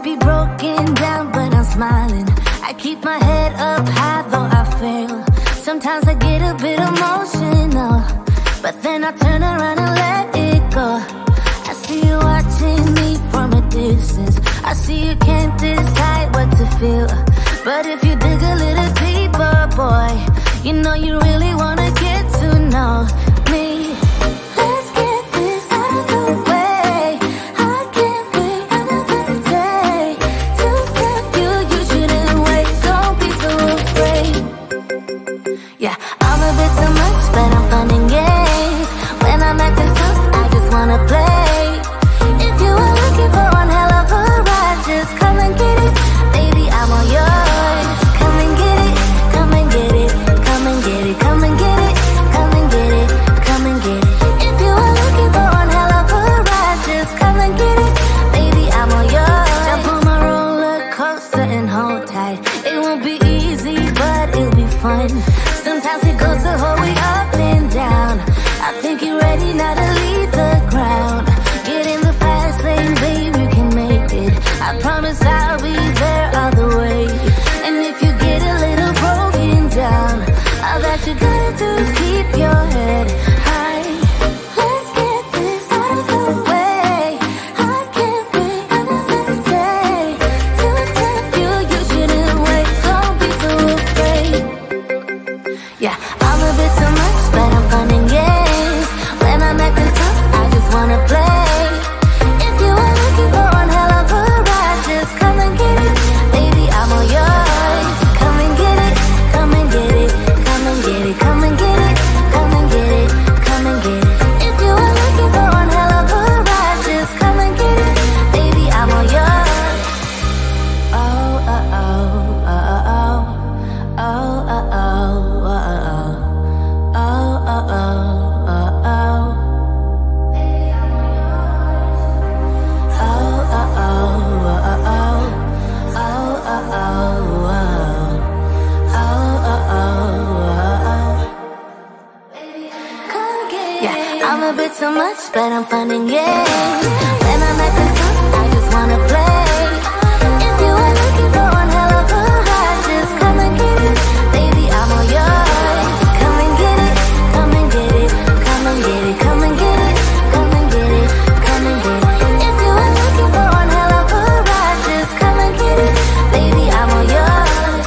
be broken down, but I'm smiling. I keep my head up high, though I fail. Sometimes I get a bit emotional, but then I turn around and let it go. I see you watching me from a distance. I see you can't decide what to feel, but if you dig a little deeper, boy, you know you really wanna get to know me. Let's get this out of the way. I can't wait another day to tell you you shouldn't wait. Don't be so afraid. Yeah, I'm a bit too much, but I'm fun and games. When I'm acting tough, I just wanna play. If you are looking for one hell of a ride, just come and get it. Baby, I'm all yours. Come and get it, come and get it, come and get it, come and get it, come and get it, come and get it. If you are looking for one hell of a ride, just come and get it. Baby, I'm all yours. Jump on my roller coaster and hold tight. It won't be easy, but it'll be fun. Sometimes it goes the whole way up and down. I think you're ready now to leave the ground. Get in the fast lane, babe, you can make it. I promise I'll be there all the way. And if you get a little broken down, all that you gotta do is keep your head high. Let's get this out of the way. I can't wait another day to tell you you shouldn't wait. Don't be so afraid. Yeah, I'm a bit too much, but I'm fun and games. When I'm acting tough, I just wanna play. If you are looking for one hell of a ride, just come and get it. Baby, I'm all yours. Come and get it, come and get it, come and get it, come and get it, come and get it, come and get it. If you are looking for one hell of a ride, just come and get it. Baby, I'm all yours. Oh, oh, oh, oh, oh, oh, oh, oh, oh, oh. Oh, oh, oh, oh, oh. Baby, I'm all yours. Oh, oh, oh, oh, oh. Oh, oh, oh, oh. Oh, oh, oh, oh. Baby, come get it. Yeah, I'm a bit too much, but I'm fun and games. When I'm acting tough, I just wanna play. If you are looking for one hell of a ride, just come and get it. Baby, I'm all yours. Come and get it, come and get it, come and get it, come and get it, come and get it, come and get it. If you are looking for one hell of a ride, just come and get it. Baby, I'm all yours.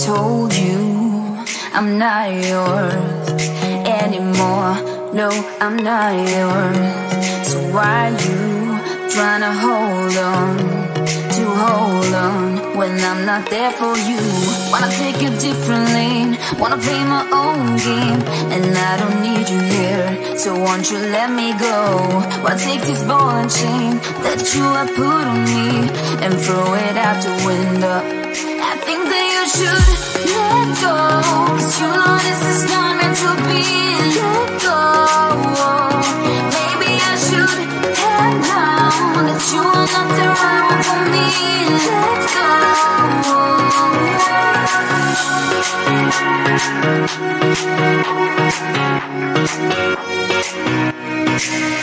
told you I'm not yours anymore. No, I'm not yours. So why you trying to hold on when I'm not there for you? Wanna take a different lane, wanna play my own game, and I don't need you here, so won't you let me go? Wanna take this ball and chain that you have put on me and throw it out the window. I think that you should let go, 'cause you know this is not meant to be. Let go. Maybe I should have known that you are not the right one for me. Let go.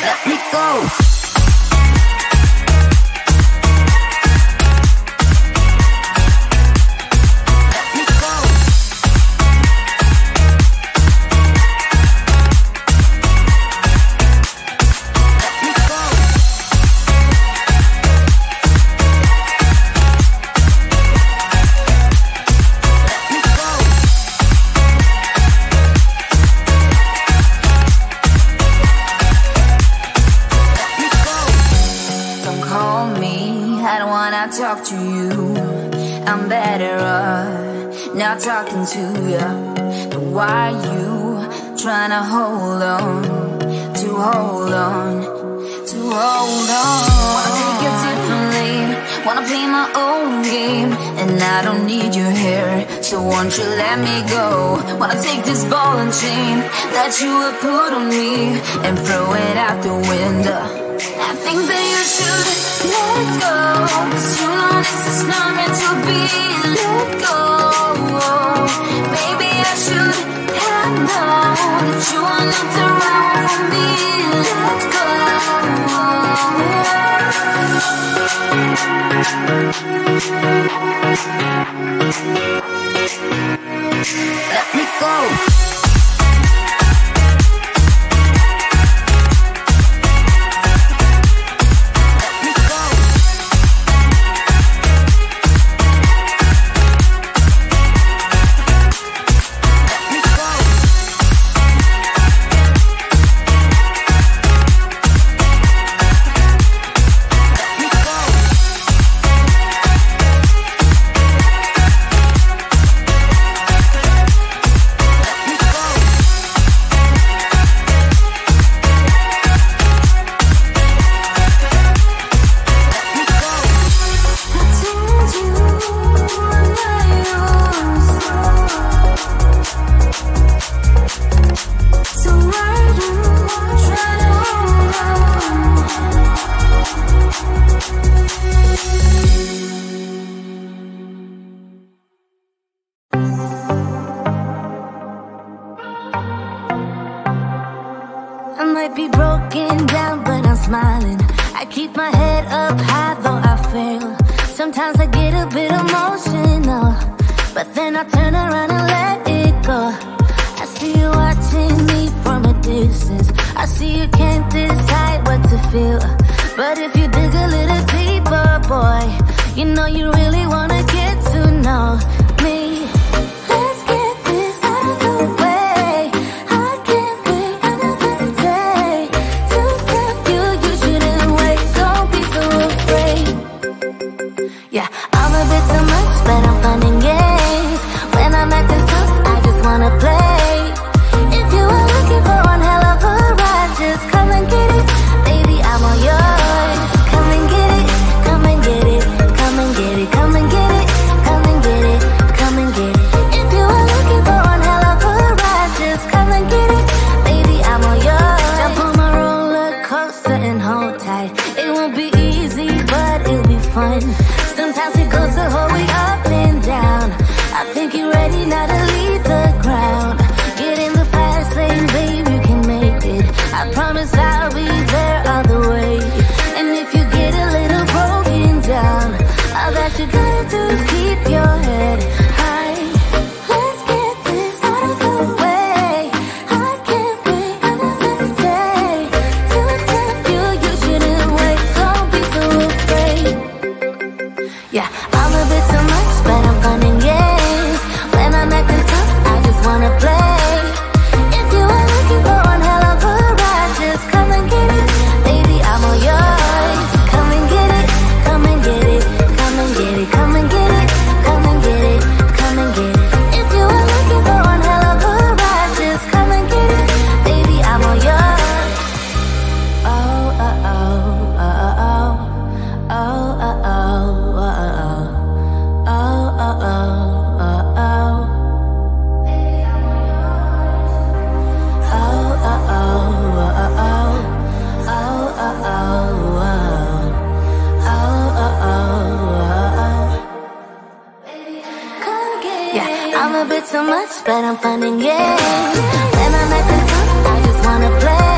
Let me go. Talk to you, I'm better off not talking to you. But why you trying to hold on? Wanna take a different lane, wanna play my own game, and I don't need you here, so won't you let me go? Wanna take this ball and chain that you have put on me and throw it out the window. I think that you should let go, 'cause you know this is not meant to be. Let go. Maybe I should have known that you are not the right one for me. Let go. Let me go. Be broken down, but I'm smiling. I keep my head up high, though I fail. Sometimes I get a bit emotional, but then I turn around and let it go. I see you watching me from a distance. I see you can't decide what to feel, but if you dig a little deeper, boy, you know you really wanna get to know me. Let's get this out of the way. I can't wait another day to tell you you shouldn't wait. Don't be so afraid. Yeah, I'm a bit too much, but I'm fun and games. When I'm acting tough, I just wanna play. If you are looking for one hell of a ride, just come and get it. Baby, I'm all yours. Come and get it, come and get it, come and get it, come and get it, come and get it, come and get it. If you are looking for one hell of a ride, just come and get it. Baby, I'm all yours. Jump on my roller coaster and hold tight. It won't be easy, but it'll be fun. Sometimes it goes the whole way up and down. I think you're ready now to leave the ground. Get in the fast lane, babe, you can make it. I promise I'll be there all the way. And if you get a little broken down, all that you gotta do is keep your head high. Let's get this out of the way. I can't wait another day to tell you you shouldn't wait. Don't be so afraid. Yeah, I'm a bit a bit too much, but I'm finding games. When I'm at the top, I just wanna play.